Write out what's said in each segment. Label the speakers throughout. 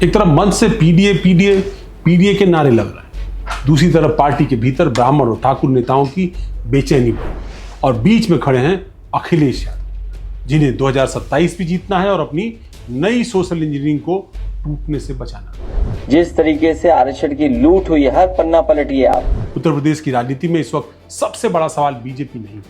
Speaker 1: एक तरफ मंच से पीडीए पीडीए पीडीए के नारे लग रहे हैं, दूसरी तरफ पार्टी के भीतर ब्राह्मण और ठाकुर नेताओं की बेचैनी बढ़ी और बीच में खड़े हैं अखिलेश यादव, जिन्हें 2027 भी जीतना है और अपनी नई सोशल इंजीनियरिंग को टूटने से बचाना।
Speaker 2: जिस तरीके से आरक्षण की लूट हुई है, हर पन्ना पलटिए आप।
Speaker 1: उत्तर प्रदेश की राजनीति में इस वक्त सबसे बड़ा सवाल बीजेपी नहीं है,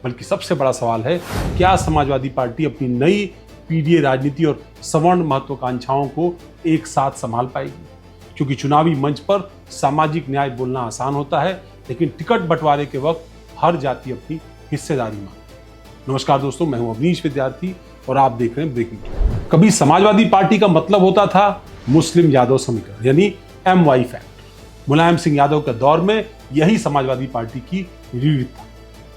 Speaker 1: बल्कि सबसे बड़ा सवाल है क्या समाजवादी पार्टी अपनी नई पीडीए राजनीति और सवर्ण महत्वाकांक्षाओं को एक साथ संभाल पाएगी। क्योंकि चुनावी मंच पर सामाजिक न्याय बोलना आसान होता है, लेकिन टिकट बंटवारे के वक्त हर जाति अपनी हिस्सेदारी मांगती। नमस्कार दोस्तों, मैं हूं अवनीश विद्यार्थी और आप देख रहे हैं ब्रेकिंग न्यूज। कभी समाजवादी पार्टी का मतलब होता था मुस्लिम यादव समीकरण, यानी MY फैक्टर। मुलायम सिंह यादव के दौर में यही समाजवादी पार्टी की रीढ़ था।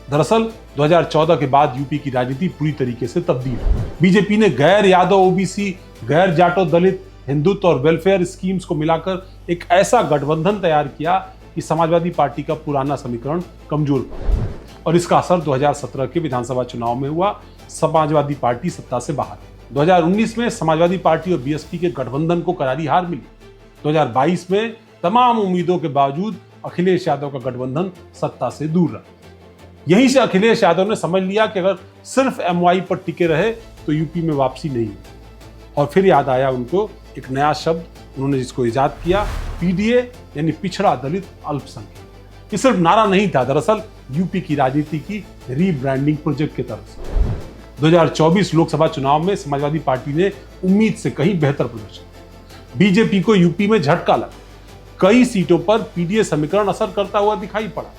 Speaker 1: दरअसल 2014 के बाद यूपी की राजनीति पूरी तरीके से तब्दील हुई। बीजेपी ने गैर यादव ओबीसी, गैर जाटो दलित, हिंदुत्व और वेलफेयर स्कीम्स को मिलाकर एक ऐसा गठबंधन तैयार किया कि समाजवादी पार्टी का पुराना समीकरण कमजोर पड़ा और इसका असर 2017 के विधानसभा चुनाव में हुआ। समाजवादी पार्टी सत्ता से बाहर। 2019 में समाजवादी पार्टी और बीएसपी के गठबंधन को करारी हार मिली। 2022 में तमाम उम्मीदों के बावजूद अखिलेश यादव का गठबंधन सत्ता से दूर रहा। यहीं से अखिलेश यादव ने समझ लिया कि अगर सिर्फ MY पर टिके रहे तो यूपी में वापसी नहीं होगी। और फिर याद आया उनको एक नया शब्द, उन्होंने जिसको इजाद किया, पीडीए, यानी पिछड़ा दलित अल्पसंख्यक। ये सिर्फ नारा नहीं था, दरअसल यूपी की राजनीति की रीब्रांडिंग प्रोजेक्ट की तरफ से 2024 लोकसभा चुनाव में समाजवादी पार्टी ने उम्मीद से कहीं बेहतर प्रदर्शन किया। बीजेपी को यूपी में झटका लगा। कई सीटों पर पीडीए समीकरण असर करता हुआ दिखाई पड़ा।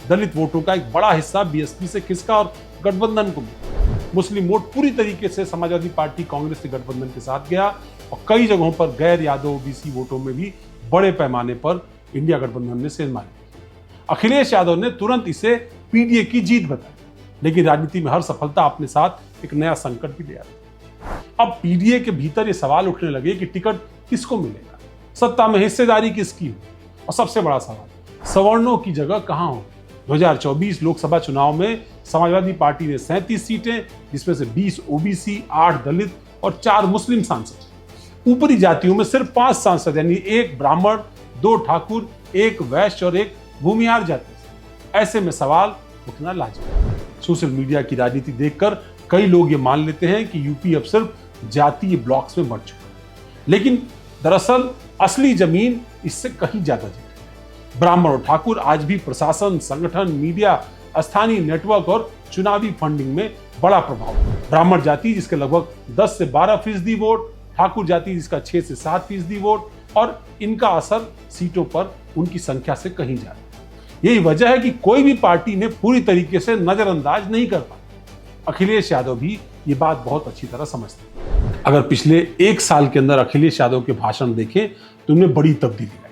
Speaker 1: दलित वोटों का एक बड़ा हिस्सा बीएसपी से खिसका और गठबंधन को मिला। मुस्लिम वोट पूरी तरीके से समाजवादी पार्टी कांग्रेस के गठबंधन के साथ गया और कई जगहों पर गैर यादव ओबीसी वोटों में भी बड़े पैमाने पर इंडिया गठबंधन ने सेंध मारी। अखिलेश यादव ने तुरंत इसे पीडीए की जीत बताई, लेकिन राजनीति में हर सफलता अपने साथ एक नया संकट भी ले आती। अब पीडीए के भीतर ये सवाल उठने लगे कि टिकट किसको मिलेगा, सत्ता में हिस्सेदारी किसकी हो, और सबसे बड़ा सवाल, सवर्णों की जगह कहां हो। 2024 लोकसभा चुनाव में समाजवादी पार्टी ने 37 सीटें, जिसमें से 20 ओबीसी, 8 दलित और 4 मुस्लिम सांसद। ऊपरी जातियों में सिर्फ 5 सांसद, यानी 1 ब्राह्मण, 2 ठाकुर, 1 वैश्य और 1 भूमिहार जाति। ऐसे में सवाल उठना लाजमी। सोशल मीडिया की राजनीति देखकर कई लोग ये मान लेते हैं कि यूपी अब सिर्फ जातीय ब्लॉक्स में बढ़ चुका है, लेकिन दरअसल असली जमीन इससे कहीं ज्यादा जटिल है। ब्राह्मण और ठाकुर आज भी प्रशासन, संगठन, मीडिया, स्थानीय नेटवर्क और चुनावी फंडिंग में बड़ा प्रभाव है। ब्राह्मण जाति जिसके लगभग 10 से 12% वोट, ठाकुर जाति जिसका 6 से 7% वोट, और इनका असर सीटों पर उनकी संख्या से कहीं ज्यादा। यही वजह है कि कोई भी पार्टी ने पूरी तरीके से नजरअंदाज नहीं कर पाई। अखिलेश यादव भी ये बात बहुत अच्छी तरह समझते हैं। अगर पिछले 1 साल के अंदर अखिलेश यादव के भाषण देखें तो उनमें बड़ी तब्दीली आई।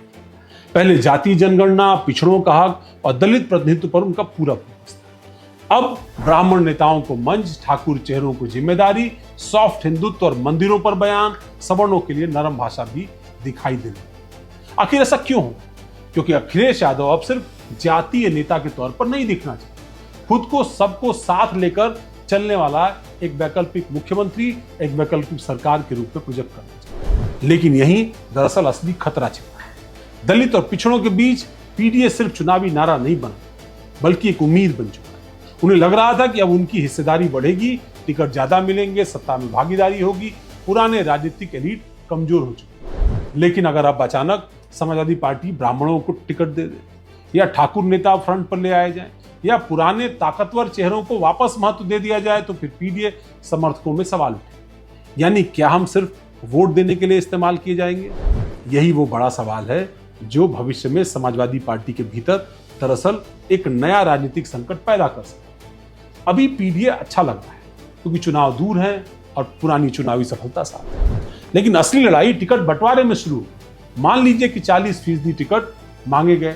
Speaker 1: पहले जातीय जनगणना, पिछड़ों का हक और दलित प्रतिनिधित्व पर उनका पूरा फोकस था। अब ब्राह्मण नेताओं को मंच, ठाकुर चेहरों को जिम्मेदारी, सॉफ्ट हिंदुत्व और मंदिरों पर बयान, सवर्णों के लिए नरम भाषा भी दिखाई दे रही। आखिर ऐसा क्यों हो? क्योंकि अखिलेश यादव अब सिर्फ जातीय नेता के तौर पर नहीं दिखना चाहिए, खुद को सबको साथ लेकर चलने वाला एक वैकल्पिक मुख्यमंत्री, एक वैकल्पिक सरकार के रूप में प्रोजेक्ट करना चाहिए। लेकिन यही दरअसल असली खतरा छिपा है। दलित और पिछड़ों के बीच पीडीए सिर्फ चुनावी नारा नहीं बना, बल्कि एक उम्मीद बन चुका है। उन्हें लग रहा था कि अब उनकी हिस्सेदारी बढ़ेगी, टिकट ज्यादा मिलेंगे, सत्ता में भागीदारी होगी, पुराने राजनीतिक एलीट कमजोर हो चुके। लेकिन अगर अब अचानक समाजवादी पार्टी ब्राह्मणों को टिकट दे दे, या ठाकुर नेता फ्रंट पर ले आए जाए, या पुराने ताकतवर चेहरों को वापस महत्व दे दिया जाए, तो फिर पीडीए समर्थकों में सवाल उठे। यानी क्या हम सिर्फ वोट देने के लिए इस्तेमाल किए जाएंगे? यही वो बड़ा सवाल है जो भविष्य में समाजवादी पार्टी के भीतर दरअसल एक नया राजनीतिक संकट पैदा कर सकता है। अभी पीडीए अच्छा लग रहा है क्योंकि चुनाव दूर है और पुरानी चुनावी सफलता साथ है, लेकिन असली लड़ाई टिकट बंटवारे में शुरू हुई। मान लीजिए कि 40% टिकट मांगे गए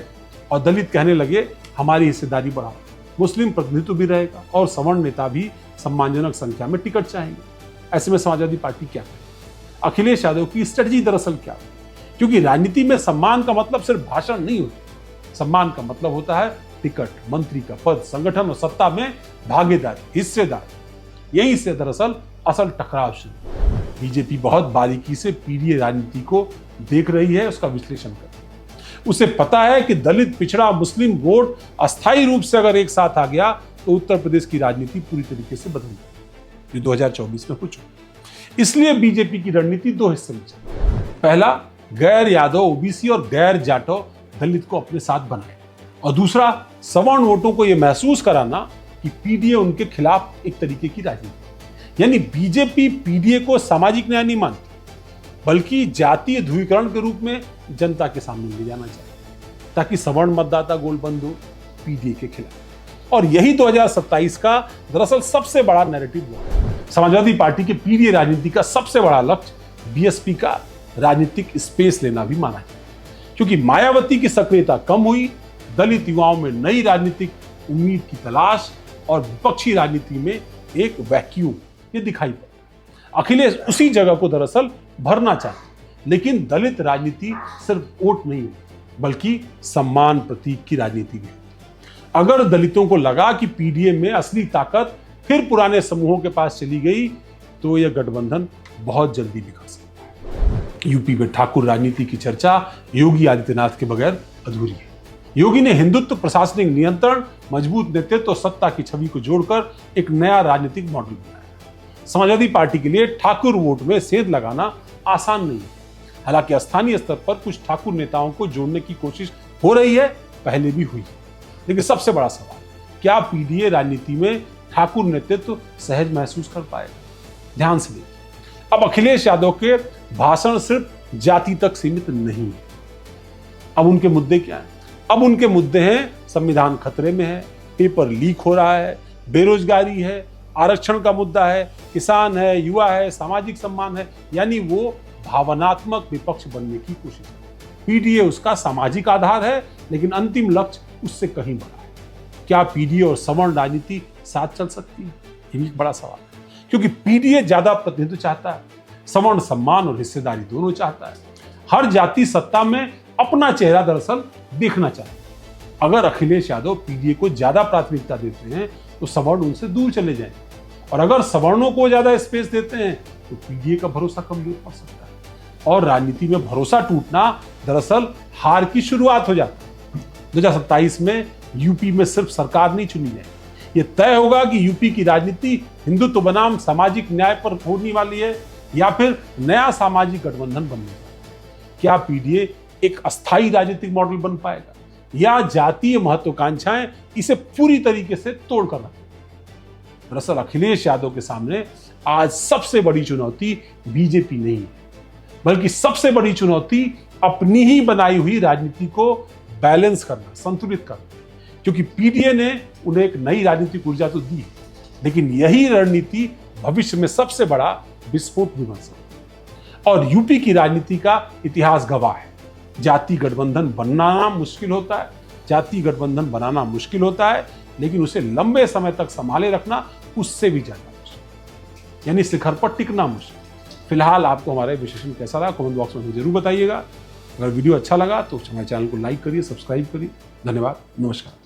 Speaker 1: और दलित कहने लगे हमारी हिस्सेदारी बढ़ाओ, मुस्लिम प्रतिनिधित्व भी रहेगा और सवर्ण नेता भी सम्मानजनक संख्या में टिकट चाहेंगे। ऐसे में समाजवादी पार्टी क्या करे? अखिलेश यादव की स्ट्रेटजी दरअसल क्या है? क्योंकि राजनीति में सम्मान का मतलब सिर्फ भाषण नहीं होता। सम्मान का मतलब होता है टिकट, मंत्री का पद, संगठन और सत्ता में भागीदारी, हिस्सेदारी। यहीं से दरअसल असल टकराव शुरू। बीजेपी बहुत बारीकी से पीडीए राजनीति को देख रही है, उसका विश्लेषण कर रही है। उसे पता है कि दलित, पिछड़ा, मुस्लिम वोट अस्थायी रूप से अगर एक साथ आ गया तो उत्तर प्रदेश की राजनीति पूरी तरीके से बदल जाएगी, जो 2024 में हो चुकी। इसलिए बीजेपी की रणनीति दो हिस्से में चली। पहला, गैर यादव, ओबीसी और गैर जाटव दलित को अपने साथ बनाए, और दूसरा, सवर्ण वोटों को यह महसूस कराना कि पीडीए उनके खिलाफ एक तरीके की राजनीति। यानी बीजेपी पीडीए को सामाजिक न्याय नहीं मानती, बल्कि जातीय ध्रुवीकरण के रूप में जनता के सामने ले जाना चाहिए, ताकि सवर्ण मतदाता गोलबंद हो पीडीए के खिलाफ। और यही 2027 का दरअसल सबसे बड़ा नैरेटिव हुआ। समाजवादी पार्टी के पीडीए राजनीति का सबसे बड़ा लक्ष्य बीएसपी का राजनीतिक स्पेस लेना भी माना है, क्योंकि मायावती की सक्रियता कम हुई, दलित युवाओं में नई राजनीतिक उम्मीद की तलाश और विपक्षी राजनीति में एक वैक्यूम ये दिखाई पड़ा। अखिलेश उसी जगह को दरअसल भरना चाहते, लेकिन दलित राजनीति सिर्फ वोट नहीं है, बल्कि सम्मान प्रतीक की राजनीति भी है। अगर दलितों को लगा कि पीडीए में असली ताकत फिर पुराने समूहों के पास चली गई, तो यह गठबंधन बहुत जल्दी बिखर सकता है। यूपी में ठाकुर राजनीति की चर्चा योगी आदित्यनाथ के बगैर अधूरी है। योगी ने हिंदुत्व, प्रशासनिक नियंत्रण, मजबूत नेतृत्व और सत्ता की छवि को जोड़कर एक नया राजनीतिक मॉडल बनाया। समाजवादी पार्टी के लिए ठाकुर वोट में सेंध लगाना आसान नहीं है। हालांकि स्थानीय स्तर पर कुछ ठाकुर नेताओं को जोड़ने की कोशिश हो रही है, पहले भी हुई है। लेकिन सबसे बड़ा सवाल, क्या पीडीए राजनीति में ठाकुर नेतृत्व सहज महसूस कर पाएगा? ध्यान से देखिए, अब अखिलेश यादव के भाषण सिर्फ जाति तक सीमित नहीं है। अब उनके मुद्दे क्या हैं? अब उनके मुद्दे हैं, संविधान खतरे में है, पेपर लीक हो रहा है, बेरोजगारी है, आरक्षण का मुद्दा है, किसान है, युवा है, सामाजिक सम्मान है। यानी वो भावनात्मक विपक्ष बनने की कोशिश है। पीडीए उसका सामाजिक आधार है, लेकिन अंतिम लक्ष्य उससे कहीं बड़ा है। क्या पीडीए और सवर्ण राजनीति साथ चल सकती है? ये भी एक बड़ा सवाल है, क्योंकि पीडीए ज्यादा प्रतिनिधित्व चाहता है, सवर्ण सम्मान और हिस्सेदारी दोनों चाहता है। हर जाति सत्ता में अपना चेहरा दरअसल देखना चाहता है। अगर अखिलेश यादव पीडीए को ज्यादा प्राथमिकता देते हैं तो सवर्ण उनसे दूर चले जाएंगे, और अगर सवर्णों को ज्यादा स्पेस देते हैं तो पीडीए का भरोसा कमजोर पड़ सकता है, और राजनीति में भरोसा टूटना दरअसल हार की शुरुआत हो जाती है। 2027 में यूपी में सिर्फ सरकार नहीं चुनी जाएगी, यह तय होगा कि यूपी की राजनीति हिंदुत्व बनाम सामाजिक न्याय पर होने वाली है या फिर नया सामाजिक गठबंधन बनने वाला है। क्या पीडीए एक अस्थायी राजनीतिक मॉडल बन पाएगा, या जातीय महत्वाकांक्षाएं इसे पूरी तरीके से तोड़ कर रखें? दरअसल अखिलेश यादव के सामने आज सबसे बड़ी चुनौती बीजेपी नहीं है, बल्कि सबसे बड़ी चुनौती अपनी ही बनाई हुई राजनीति को बैलेंस करना, संतुलित करना। क्योंकि पीडीए ने उन्हें एक नई राजनीतिक ऊर्जा तो दी, लेकिन यही रणनीति भविष्य में सबसे बड़ा विस्फोट भी बन सकती है। और यूपी की राजनीति का इतिहास गवाह है, जाति गठबंधन बनाना मुश्किल होता है, जाति गठबंधन बनाना मुश्किल होता है, लेकिन उसे लंबे समय तक संभाले रखना उससे भी ज्यादा मुश्किल, यानी शिखर पर टिकना मुश्किल। फिलहाल आपको हमारा विश्लेषण कैसा लगा कमेंट बॉक्स में जरूर बताइएगा। अगर वीडियो अच्छा लगा तो हमारे चैनल को लाइक करिए, सब्सक्राइब करिए। धन्यवाद, नमस्कार।